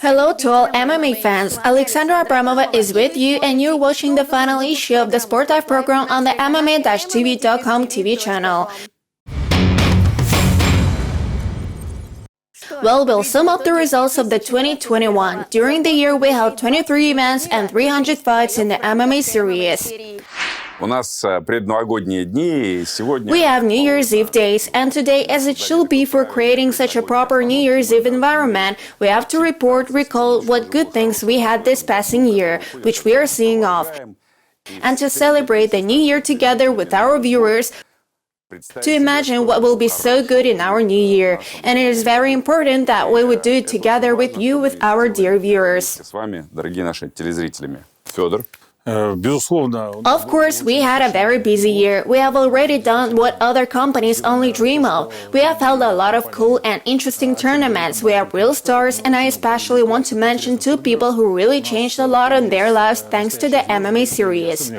Hello to all MMA fans. Alexandra Abramova is with you and you're watching the final issue of the SportLife program on the MMA-TV.com TV channel. Well, we'll sum up the results of the 2021. During the year, we held 23 events and 300 fights in the MMA series. We have New Year's Eve days, and today, as it should be for creating such a proper New Year's Eve environment, we have to recall what good things we had this passing year, which we are seeing off, and to celebrate the new year together with our viewers, to imagine what will be so good in our new year. And it is very important that we would do it together with you, with our dear viewers. Of course, we had a very busy year. We have already done what other companies only dream of. We have held a lot of cool and interesting tournaments. We have real stars, and I especially want to mention two people who really changed a lot in their lives thanks to the MMA series.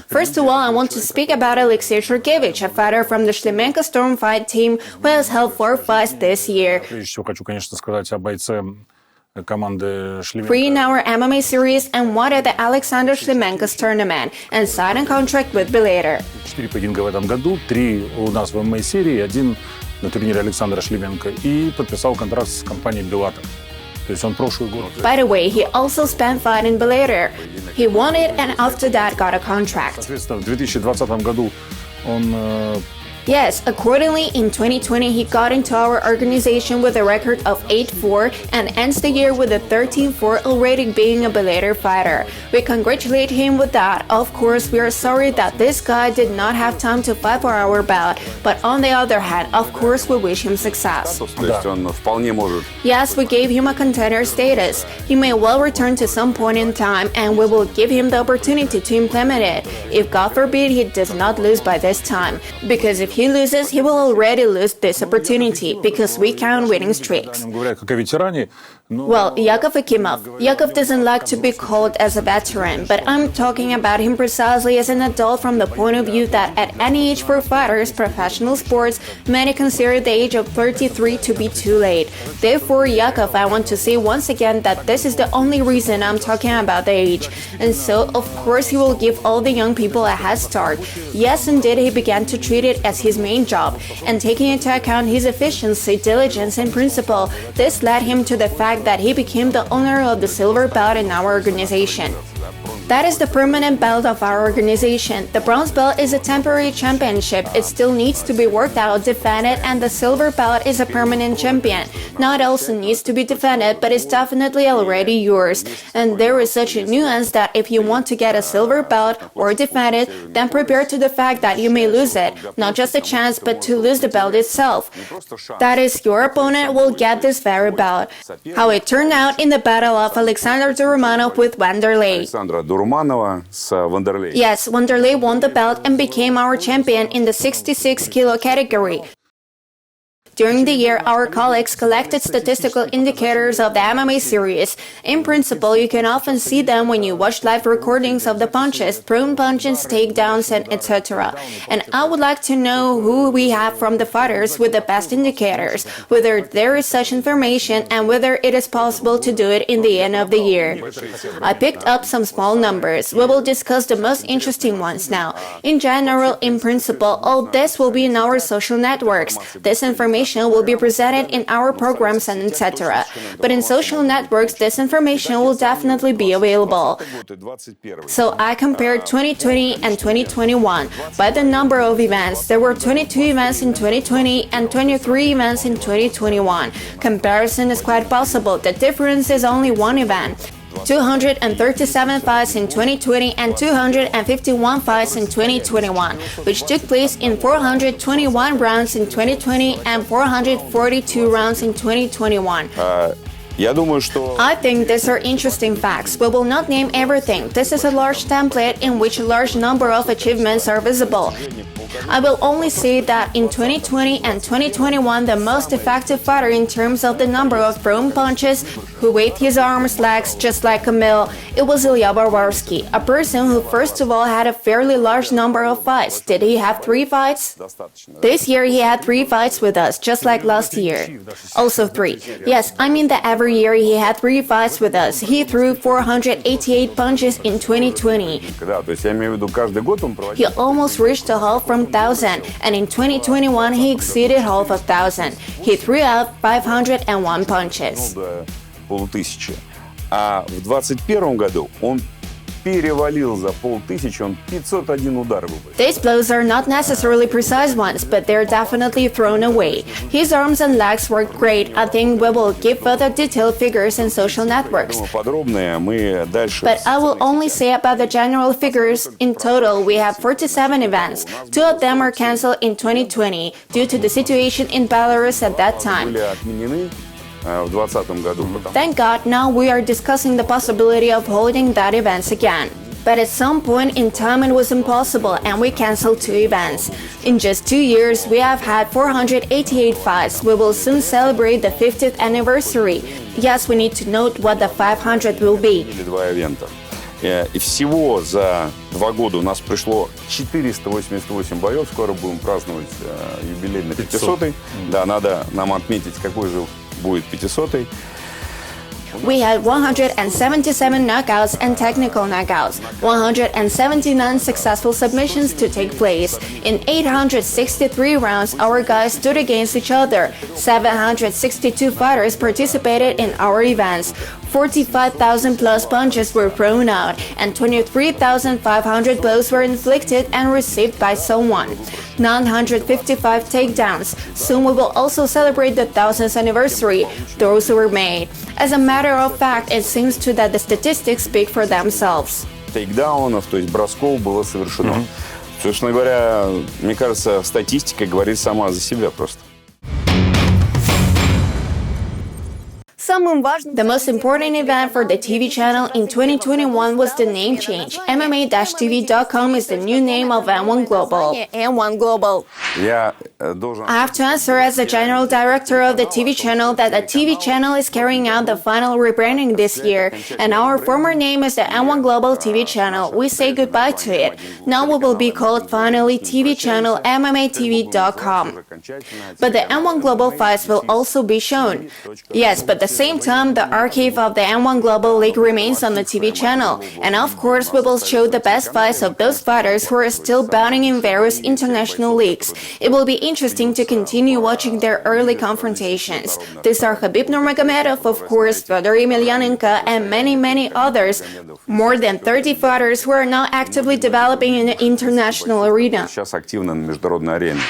First of all, I want to speak about Alexei Shurkevich, a fighter from the Shlemenko Storm Fight team who has held 4 fights this year. 3 in our MMA series and 1 at the Alexander Shlemenko's tournament, and signed a contract with Bellator. 4 поединка в этом году, 3 у нас в ММА-серии, 1 на турнире Александра Шлеменко и подписал контракт с компанией Bellator. By the way, he also spent fight in Bellator. He won it and after that got a contract. В 2020 году он Yes, accordingly, in 2020 he got into our organization with a record of 8-4 and ends the year with a 13-4 already being a Bellator fighter. We congratulate him with that. Of course, we are sorry that this guy did not have time to fight for our bout, but on the other hand, of course, we wish him success. Yes, we gave him a contender status. He may well return to some point in time and we will give him the opportunity to implement it, if God forbid he does not lose by this time, because if he loses, he will already lose this opportunity, because we count winning streaks. Well, Yakov Akimov. Yakov doesn't like to be called as a veteran, but I'm talking about him precisely as an adult from the point of view that at any age for fighters, professional sports, many consider the age of 33 to be too late. Therefore, Yakov, I want to say once again that this is the only reason I'm talking about the age. And so, of course, he will give all the young people a head start. Yes, indeed, he began to treat it as his main job, and taking into account his efficiency, diligence, and principle, this led him to the fact that he became the owner of the silver belt in our organization. That is the permanent belt of our organization. The bronze belt is a temporary championship. It still needs to be worked out, defended, and the silver belt is a permanent champion. Now it also needs to be defended, but it's definitely already yours. And there is such a nuance that if you want to get a silver belt or defend it, then prepare to the fact that you may lose it. Not just a chance, but to lose the belt itself. That is, your opponent will get this very belt. How it turned out in the battle of Alexander Duromanov with Wanderlei. Yes, Wanderlei won the belt and became our champion in the 66 kilo category. During the year, our colleagues collected statistical indicators of the MMA series. In principle, you can often see them when you watch live recordings of the punches, thrown punches, takedowns, and etc. And I would like to know who we have from the fighters with the best indicators, whether there is such information, and whether it is possible to do it in the end of the year. I picked up some small numbers. We will discuss the most interesting ones now. In general, in principle, all this will be in our social networks. This information will be presented in our programs and etc. But in social networks, this information will definitely be available. So I compared 2020 and 2021. By the number of events, there were 22 events in 2020 and 23 events in 2021. Comparison is quite possible. The difference is only one event. 237 fights in 2020 and 251 fights in 2021, which took place in 421 rounds in 2020 and 442 rounds in 2021. I think these are interesting facts. We will not name everything. This is a large template in which a large number of achievements are visible. I will only say that in 2020 and 2021, the most effective fighter in terms of the number of thrown punches, who waved his arms, legs just like a mill, it was Ilya Barbarsky, a person who first of all had a fairly large number of fights. Did he have 3 fights? This year he had 3 fights with us, just like last year. Also 3. Yes, I mean that every year he had 3 fights with us. He threw 488 punches in 2020. He almost reached a half from 1,000, and in 2021 he exceeded half of 1,000. He threw out 501 punches. А в 2021 году он перевалил за 500, он 501 удар выпустил. These blows are not necessarily precise ones, but they're definitely thrown away. His arms and legs worked great. I think we will give further detailed figures in social networks. Подробные мы дальше. But I will only say about the general figures. In total, we have 47 events. 2 of them are cancelled in 2020 due to the situation in Belarus at that time. Были отменены в 2020 году. Thank God, now we are discussing the possibility of holding that events again. But at some point in time it was impossible and we cancelled 2 events. In just 2 years, we have had 488 fights. We will soon celebrate the 50th anniversary. Yes, we need to note what the 500 will be. 2 ивента. И всего за 2 года у нас пришло 488 боев. Скоро будем праздновать юбилей на 500-й. Да, надо нам отметить, какой же будет 500-й. We had 177 knockouts and technical knockouts, 179 successful submissions to take place. In 863 rounds, our guys stood against each other. 762 fighters participated in our events. 45,000 plus punches were thrown out, and 23,500 blows were inflicted and received by someone. 955 takedowns. Soon we will also celebrate the 1000th anniversary. Those were made. As a matter of fact, it seems to that the statistics speak for themselves. Тейкдаунов, то есть бросков, было совершено. Собственно говоря, мне кажется, статистика говорит сама за себя просто. The most important event for the TV channel in 2021 was the name change. MMA-TV.com is the new name of N1 Global. N1 Global. Я I have to answer as the general director of the TV channel that the TV channel is carrying out the final rebranding this year, and our former name is the N1 Global TV channel. We say goodbye to it. Now we will be called finally TV channel MMA-TV.com. But the N1 Global fights will also be shown. Yes, but the same time, the archive of the N1 Global League remains on the TV channel, and of course we will show the best fights of those fighters who are still bouting in various international leagues. It will be interesting to continue watching their early confrontations. These are Khabib Nurmagomedov, of course, Fyodor Emelianenko, and many others. More than 30 fighters who are now actively developing in the international arena. сейчас активно на международной арене.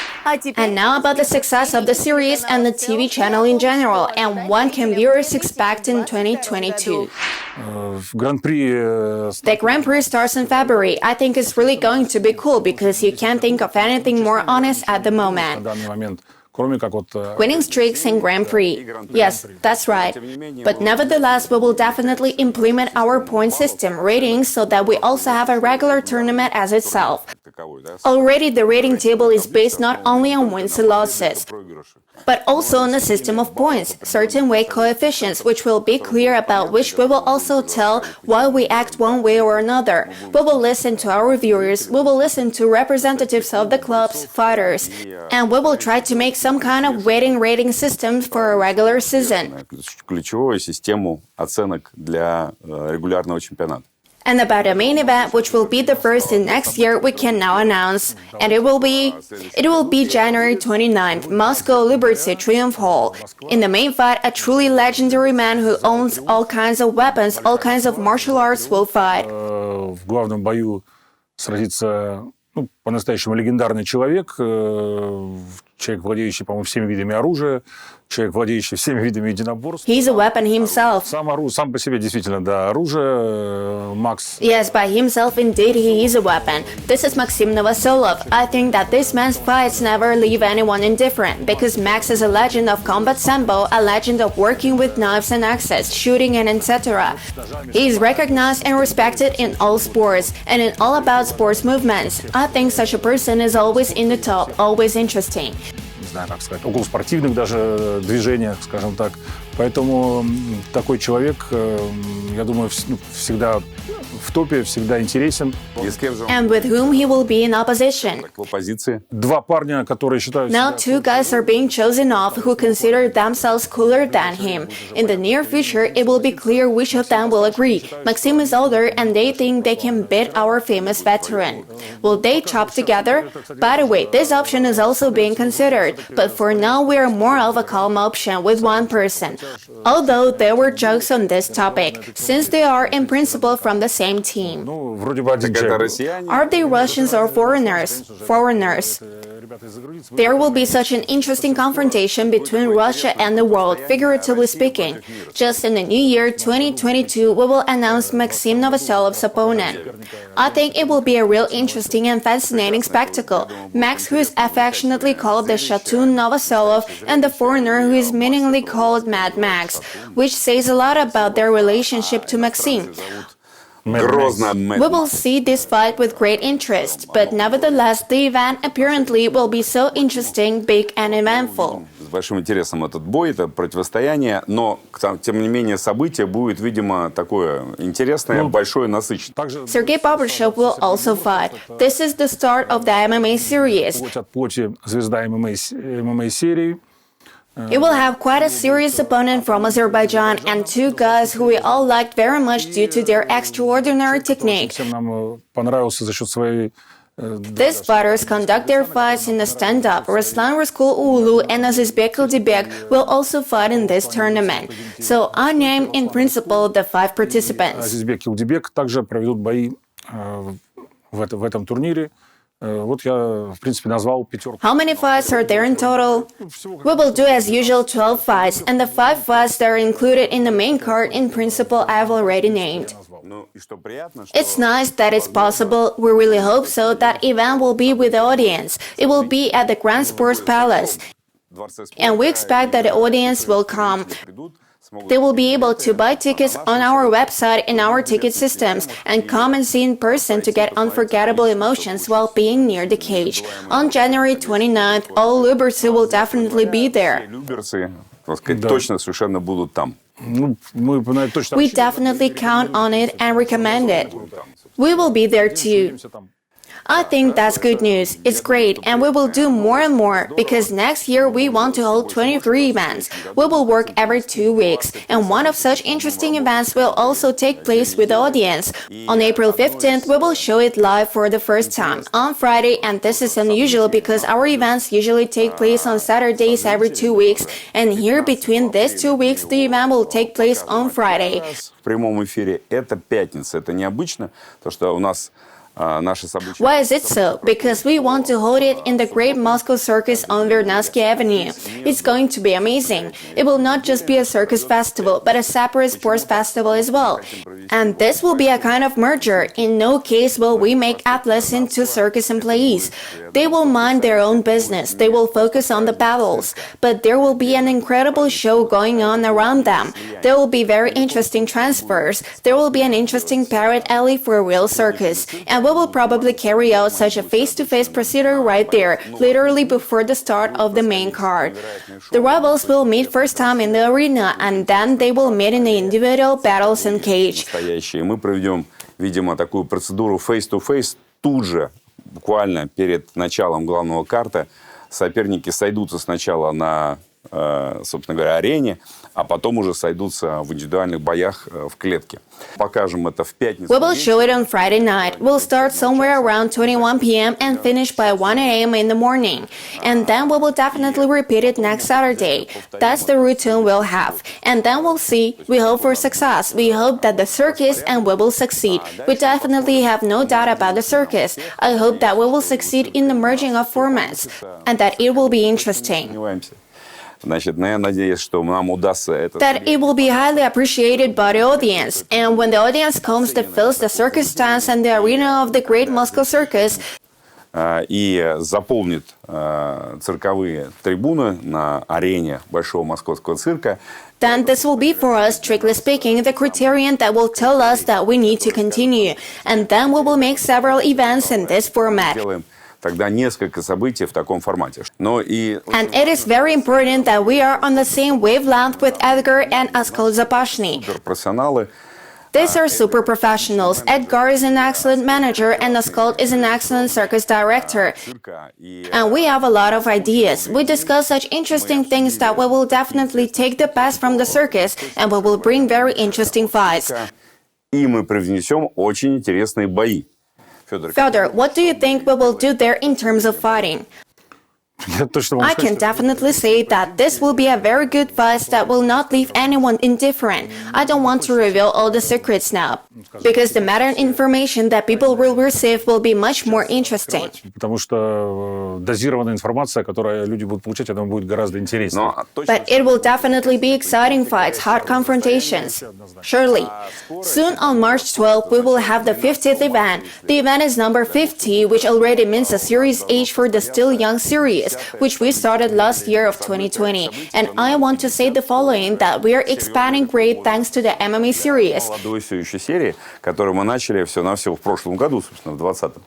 And now about the success of the series and the TV channel in general, and what can viewers expect in 2022. The Grand Prix starts in February. I think it's really going to be cool because you can't think of anything more honest at the moment. Winning streaks in Grand Prix. Yes, that's right. But nevertheless, we will definitely implement our point system ratings so that we also have a regular tournament as itself. Already the rating table is based not only on wins and losses, but also on a system of points, certain weight coefficients, which will be clear about which we will also tell why we act one way or another. We will listen to our viewers, we will listen to representatives of the clubs, fighters, and we will try to make some kind of weighting rating system for a regular season. Ключевую систему оценок для регулярного чемпионата. And about the main event, which will be the first in next year, we can now announce. And it will be January 29th, Moscow Liberty Triumph Hall. In the main fight, a truly legendary man who owns all kinds of weapons, all kinds of martial arts will fight. В главном бою сразится по-настоящему легендарный человек, человек, владеющий, по-моему, всеми видами оружия, человек, владеющий всеми видами единоборств. He's a weapon himself. Сам по себе действительно, да, оружие. Макс. Yes, by himself, indeed, he is a weapon. This is Maxim Novoselov. I think that this man's fights never leave anyone indifferent, because Max is a legend of combat sambo, a legend of working with knives and axes, shooting and etc. He is recognized and respected in all sports, and in all about sports movements. I think such a person is always in the top, always interesting. Не знаю, как сказать, около спортивных даже движениях, скажем так. Поэтому такой человек, я думаю, всегда в топе, всегда интересен. And with whom he will be in opposition. Два парня, которые считают... Now two guys are being chosen off who consider themselves cooler than him. In the near future, it will be clear which of them will agree. Maxim is older and they think they can beat our famous veteran. Will they chop together? By the way, this option is also being considered, but for now we are more of a calm option with one person. Although there were jokes on this topic, since they are in principle from the same team. Ну, вроде бы один человек. Are they Russians or foreigners? Foreigners. There will be such an interesting confrontation between Russia and the world, figuratively speaking. Just in the new year 2022, we will announce Maxim Novoselov's opponent. I think it will be a real interesting and fascinating spectacle. Max, who is affectionately called the Shatun Novoselov, and the foreigner who is meaningly called Mad Max, which says a lot about their relationship to Maxim. We will see this fight with great interest, but nevertheless, the event apparently will be so interesting, big and eventful. С большим интересом этот бой, это противостояние, но, тем не менее, событие будет, видимо, такое интересное, большое, насыщенное. Sergey Bobrishov will also fight. This is the start of the MMA series. От плоти звезда ММА серии. It will have quite a serious opponent from Azerbaijan and two guys who we all liked very much due to their extraordinary technique. Всем нам понравился за счет своей... These fighters conduct their fights in the stand-up. Ruslan Raskul Ulu and Azizbek Ildibek will also fight in this tournament. So I named in principle the 5 participants. Азизбек и Ildibek также проведут бои в этом турнире. Вот я, в принципе, назвал пятерку. How many fights are there in total? We will do as usual 12 fights, and the 5 fights that are included in the main card in principle I have already named. It's nice that it's possible. We really hope so that event will be with the audience. It will be at the Grand Sports Palace, and we expect that the audience will come. They will be able to buy tickets on our website and our ticket systems and come and see in person to get unforgettable emotions while being near the cage. On January 29th, all Люберцы will definitely be there. Точно совершенно будут там. We definitely count on it and recommend it. We will be there too. I think that's good news. It's great, and we will do more and more, because next year we want to hold 23 events. We will work every 2 weeks, and one of such interesting events will also take place with the audience. On April 15th, we will show it live for the first time, on Friday, and this is unusual because our events usually take place on Saturdays every 2 weeks, and here between these 2 weeks the event will take place on Friday. В прямом эфире это пятница, это необычно, то что у нас Why is it so? Because we want to hold it in the Great Moscow Circus on Vernadsky Avenue. It's going to be amazing. It will not just be a circus festival, but a separate sports festival as well. And this will be a kind of merger. In no case will we make athletes into circus employees. They will mind their own business. They will focus on the battles. But there will be an incredible show going on around them. There will be very interesting transfers. There will be an interesting parrot alley for a real circus. And we will probably carry out such a face-to-face procedure right there, literally before the start of the main card. The rivals will meet first time in the arena, and then they will meet in the individual battles in cage. Мы проведем, видимо, такую процедуру face-to-face тут же, буквально перед началом главного карта. Соперники сойдутся сначала на собственно говоря, арене, а потом уже сойдутся в индивидуальных боях в клетке. Покажем это в пятницу. We will show it on Friday night. We'll start somewhere around 21 p.m. and finish by 1 a.m. in the morning. And then we will definitely repeat it next Saturday. That's the routine we'll have. And then we'll see. We hope for success. We hope that the circus and we will succeed. We definitely have no doubt about the circus. I hope that we will succeed in the merging of formats and that it will be interesting. Значит, я надеюсь, что нам удастся это. That it will be highly appreciated by the audience. And when the audience comes to fill the circus stands and the arena of the Great Moscow Circus, и заполнит цирковые трибуны на арене Большого Московского цирка, then this will be for us, strictly speaking, the criterion that will tell us that we need to continue. And then we will make several events in this format. делаем тогда несколько событий в таком формате. Но и And it is very important that we are on the same wavelength with Edgar and Askol Zapashny. профессионалы. These are super professionals. Edgar is an excellent manager and Askol is an excellent circus director. And we have a lot of ideas. We discuss such interesting things that we will definitely take the best from the circus and we will bring very interesting fights. И мы привнесем очень интересные бои. Fyodor, what do you think we will do there in terms of fighting? I can definitely say that this will be a very good fight that will not leave anyone indifferent. I don't want to reveal all the secrets now, because the matter and information that people will receive will be much more interesting. Потому что дозированная информация, которую люди будут получать, она будет гораздо интереснее. But it will definitely be exciting fights, hot confrontations. Surely. Soon on March 12th, we will have the 50th event. The event is number 50, which already means a series age for the still young series, which we started last year of 2020. And I want to say the following, that we are expanding great thanks to the MMA series. Молодой все еще серии, которую мы начали всего-навсего в прошлом году, собственно, в 2020.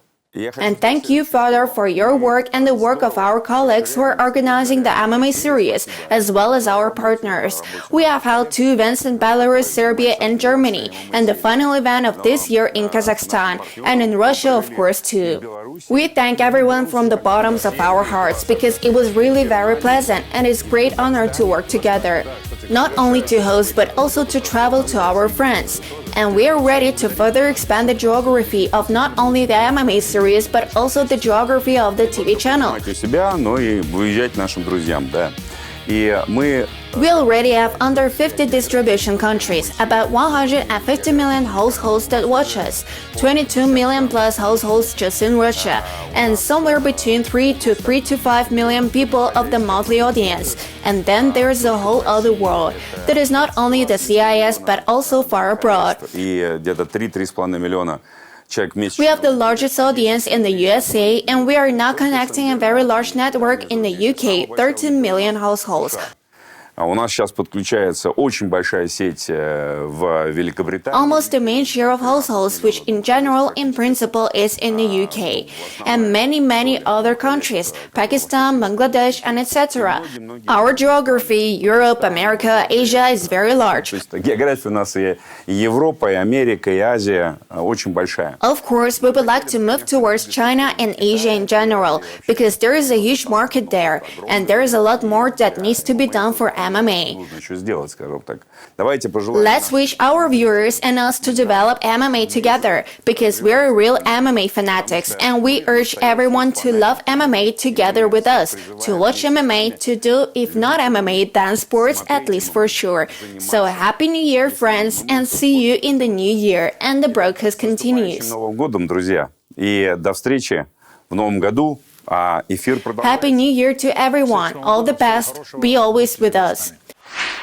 And thank you, Father, for your work and the work of our colleagues who are organizing the MMA series, as well as our partners. We have held 2 events in Belarus, Serbia, and Germany, and the final event of this year in Kazakhstan, and in Russia, of course, too. We thank everyone from the bottoms of our hearts, because it was really very pleasant, and it's a great honor to work together. Not only to host, but also to travel to our friends. And we are ready to further expand the geography of not only the MMA series, but also the geography of the TV channel. У себя, но и выезжать нашим друзьям, да. И мы We already have under 50 distribution countries, about 150 million households that watch us, 22 million plus households just in Russia, and somewhere between 3 to 5 million people of the monthly audience. And then there's the whole other world. That is not only the CIS, but also far abroad. и где-то 3-3,5 миллиона человек в месяц. We have the largest audience in the USA, and we are now connecting a very large network in the UK, 13 million households. А у нас сейчас подключается очень большая сеть в Великобритании. Almost the main share of households, which in general, in principle, is in the UK, and many other countries, Pakistan, Bangladesh, and etc. Our geography, Europe, America, Asia is very large. То есть география у нас и Европа, и Америка, и Азия очень большая. Of course, we would like to move towards China and Asia in general, because there is a huge market there, and there is a lot more that needs to be done for MMA. Нужно еще сделать, скажем так. Давайте пожелаем. Let's wish our viewers and us to develop MMA together, because we're real MMA fanatics, and we urge everyone to love MMA together with us, to watch MMA, to do, if not MMA, then sports, at least for sure. So Happy New Year, friends, and see you in the new year, and the broadcast continues. С Новым годом, друзья, и до встречи в новом году. А эфир продолжается. Happy New Year to everyone. All the best. Be always with us.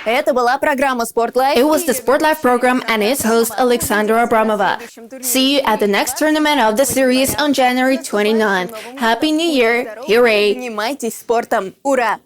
Это была программа SportLife. It was the SportLife program and its host Alexandra Abramova. See you at the next tournament of the series on January 29th. Happy New Year. Hooray. Занимайтесь спортом. Ура!